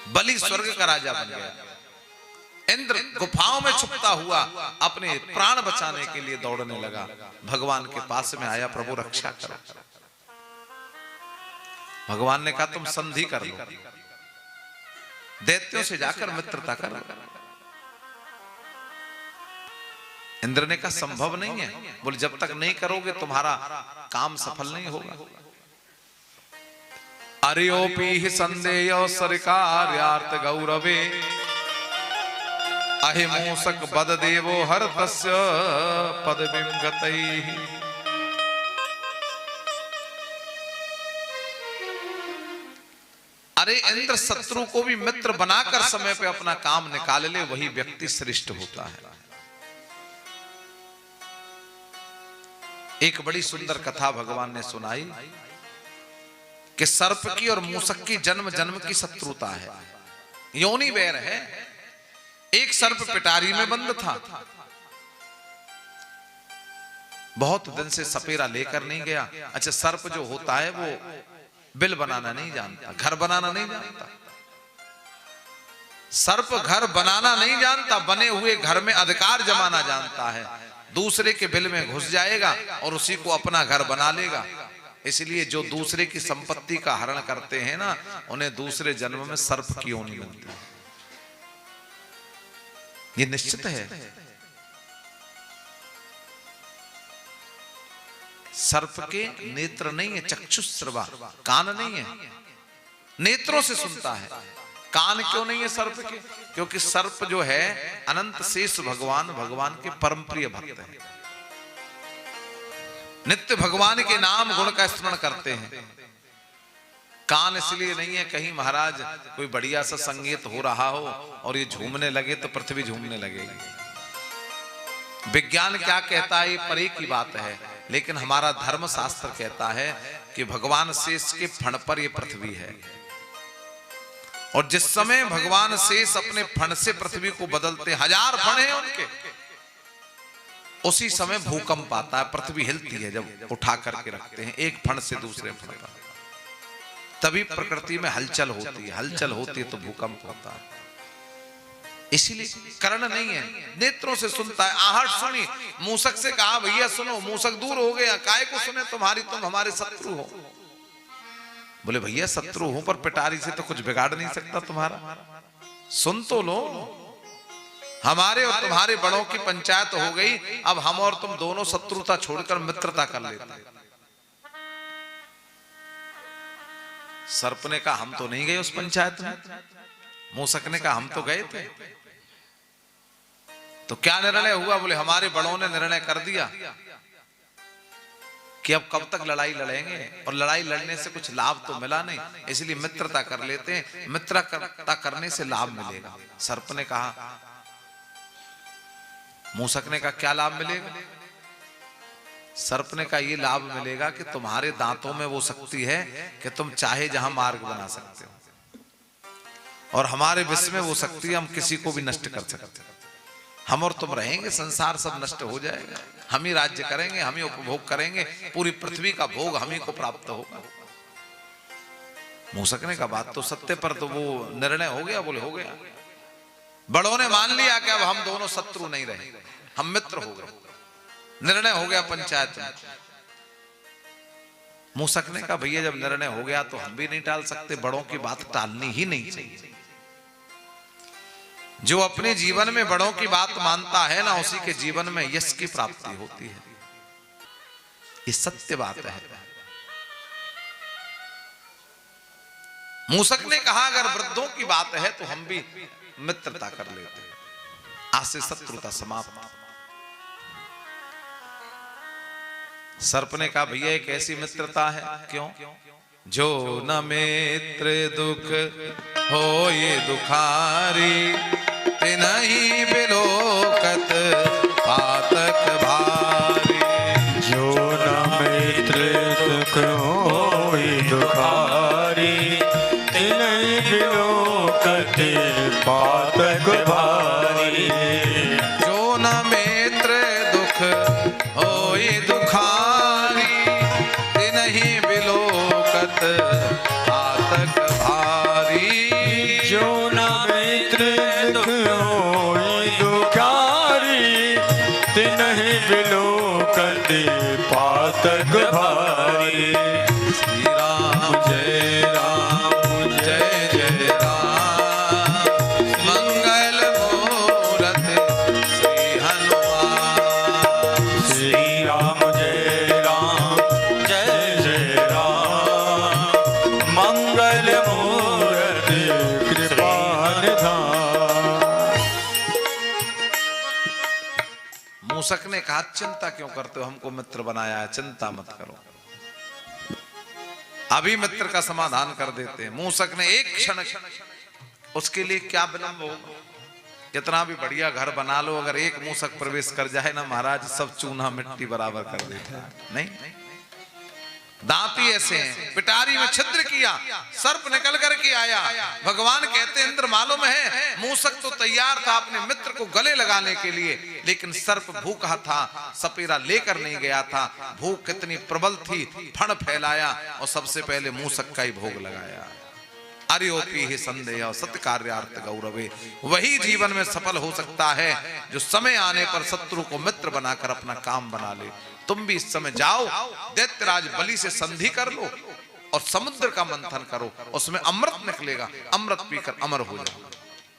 बलि स्वर्ग का राजा बन गया। इंद्र गुफाओं में छुपता हुआ अपने प्राण बचाने के लिए दौड़ने लगा, भगवान के पास में आया, प्रभु रक्षा करो। भगवान ने कहा तुम संधि कर लो, दैत्यों से जाकर मित्रता करो। इंद्र ने कहा संभव नहीं है। बोले जब तक नहीं करोगे तुम्हारा काम सफल नहीं होगा। अरियोपी ही संदेयो सरिकार्यार्थ गौरवे अहिमूसक बद देवो हर तस्य पदविम गतैः। अरे इंद्र शत्रु को भी मित्र बनाकर समय पे अपना काम निकाल ले, वही व्यक्ति श्रेष्ठ होता है। एक बड़ी सुंदर कथा भगवान ने सुनाई कि सर्प की और मूसक की जन्म जन्म की शत्रुता है, योनि वैर है। एक सर्प पिटारी में बंद था, बहुत दिन से सपेरा लेकर नहीं गया। अच्छा, सर्प जो होता है वो बिल बनाना नहीं जानता, घर बनाना नहीं जानता। सर्प घर बनाना नहीं जानता, बने हुए घर में अधिकार जमाना जानता है। दूसरे के बिल में घुस जाएगा और उसी को अपना घर बना लेगा। इसलिए जो दूसरे की संपत्ति का हरण करते हैं ना, उन्हें दूसरे जन्म में सर्प की योनि मिलती है। ये निश्चित है। सर्प के नेत्र नहीं है, चक्षुश्रवा, कान नहीं है, नेत्रों से सुनता है। कान क्यों नहीं है सर्प के? क्योंकि सर्प जो है अनंत शेष भगवान, भगवान के परम प्रिय भक्त हैं, नित्य भगवान के नाम गुण का स्मरण करते हैं। कान इसलिए नहीं है कहीं महाराज कोई बढ़िया सा संगीत हो रहा हो और ये झूमने लगे तो पृथ्वी झूमने लगेगी। विज्ञान क्या कहता है ये परे की बात है, लेकिन हमारा धर्म शास्त्र कहता है कि भगवान शेष के फण पर ये पृथ्वी है। और जिस समय भगवान शेष अपने फण से पृथ्वी को बदलते, 1000 फण हैं उनके, उसी समय भूकंप आता है, पृथ्वी हिलती है जब उठा करके रखते हैं एक फण से दूसरे फण पर, तभी प्रकृति में हलचल होती है। हलचल होती है तो भूकंप होता है। इसीलिए कर्ण नहीं है, नेत्रों से सुनता है। आहट सुनी, मूसक से कहा भैया सुनो, मूसक दूर हो गया, काय को सुने तुम्हारी, तुम हमारे शत्रु हो। बोले भैया शत्रु हो पर पिटारी से तो कुछ बिगाड़ नहीं सकता तुम्हारा, सुन तो लो। हमारे और तुम्हारे बड़ों की पंचायत हो गई, अब हम और तुम दोनों शत्रुता छोड़कर मित्रता कर लेते हैं। सर्प ने कहा हम तो नहीं गए उस पंचायत में। मूसक ने कहा हम तो गए थे। तो क्या निर्णय हुआ? बोले हमारे बड़ों ने निर्णय कर दिया कि अब कब तक लड़ाई लड़ेंगे, और लड़ाई लड़ने से कुछ लाभ तो मिला नहीं, इसलिए मित्रता कर लेते हैं, मित्रता करने से लाभ मिलेगा। सर्प ने कहा, मूसक ने कहा क्या लाभ मिलेगा? सर्प ने कहा ये लाभ मिलेगा कि तुम्हारे दांतों में वो शक्ति है कि तुम चाहे जहां मार्ग बना सकते हो, और हमारे विष में वो शक्ति हम किसी को भी नष्ट कर सकते हैं। हम और तुम रहेंगे, संसार सब नष्ट हो जाएगा, हम ही राज्य करेंगे, हम ही उपभोग करेंगे, पूरी पृथ्वी का भोग हम ही को प्राप्त होगा। मूसक ने कहा बात तो सत्य, पर तो वो निर्णय हो गया। बोले हो गया। बड़ों ने मान लिया कि अब हम दोनों शत्रु नहीं रहे, हम मित्र हो गए, निर्णय हो गया पंचायत में। मूसक ने कहा भैया जब निर्णय हो गया तो हम भी नहीं टाल सकते, बड़ों की बात टालनी ही नहीं चाहिए। जो अपने जीवन में बड़ों की बात मानता है ना, उसी के जीवन में यश की प्राप्ति होती है। ये सत्य बात है। मूसक ने कहा अगर वृद्धों की बात है तो हम भी मित्रता कर लेते हैं, आज से शत्रुता समाप्त। सर्प ने कहा भैया एक ऐसी मित्रता है, क्यों? जो न मित्र दुख हो ये दुखारी, नहीं बिलोकत पातक भारी। जो न मित्र दुख हो ये दुखारी, नहीं बिलोकत पातक भारी। जो न मित्र दुख हो ये दुखारी, नहीं बिलोकत पातक भारी। जो मित्र दुख होई दुखारी तिन्हि बिलोकत पातक भारी। श्री राम जय राम जय जय राम मंगल मूरत श्री हनुमान। श्री राम जय जय राम मंगल मूर्ति कृपा निधान। मूसक ने कहा चिंता क्यों करते हो, हमको मित्र बनाया है, चिंता मत करो, अभी मित्र का समाधान कर देते हैं। मूसक ने एक क्षण, उसके लिए क्या विलंब हो, कितना भी बढ़िया घर बना लो, अगर एक मूसक प्रवेश कर जाए ना महाराज, सब चूना मिट्टी बराबर कर देता है। नहीं, दांती ऐसे हैं, पिटारी में छिद्र किया, सर्प निकल करके आया। भगवान कहते हैं इंद्र मालूम है मूसक तो तैयार था अपने मित्र को गले लगाने के लिए, लेकिन सर्प भूखा था, सपेरा लेकर नहीं गया था। भूख कितनी प्रबल थी, फण फैलाया और सबसे पहले मूसक का ही भोग लगाया। अरियोपी ही संदेह सत्य कार्यार्थ गौरवे, वही जीवन में सफल हो सकता है जो समय आने पर शत्रु को मित्र बनाकर अपना काम बना ले। तुम भी इस समय जाओ, दैत्यराज बलि से संधि कर लो और समुद्र का मंथन करो, उसमें अमृत निकलेगा, अमृत पीकर अमर हो जाओ।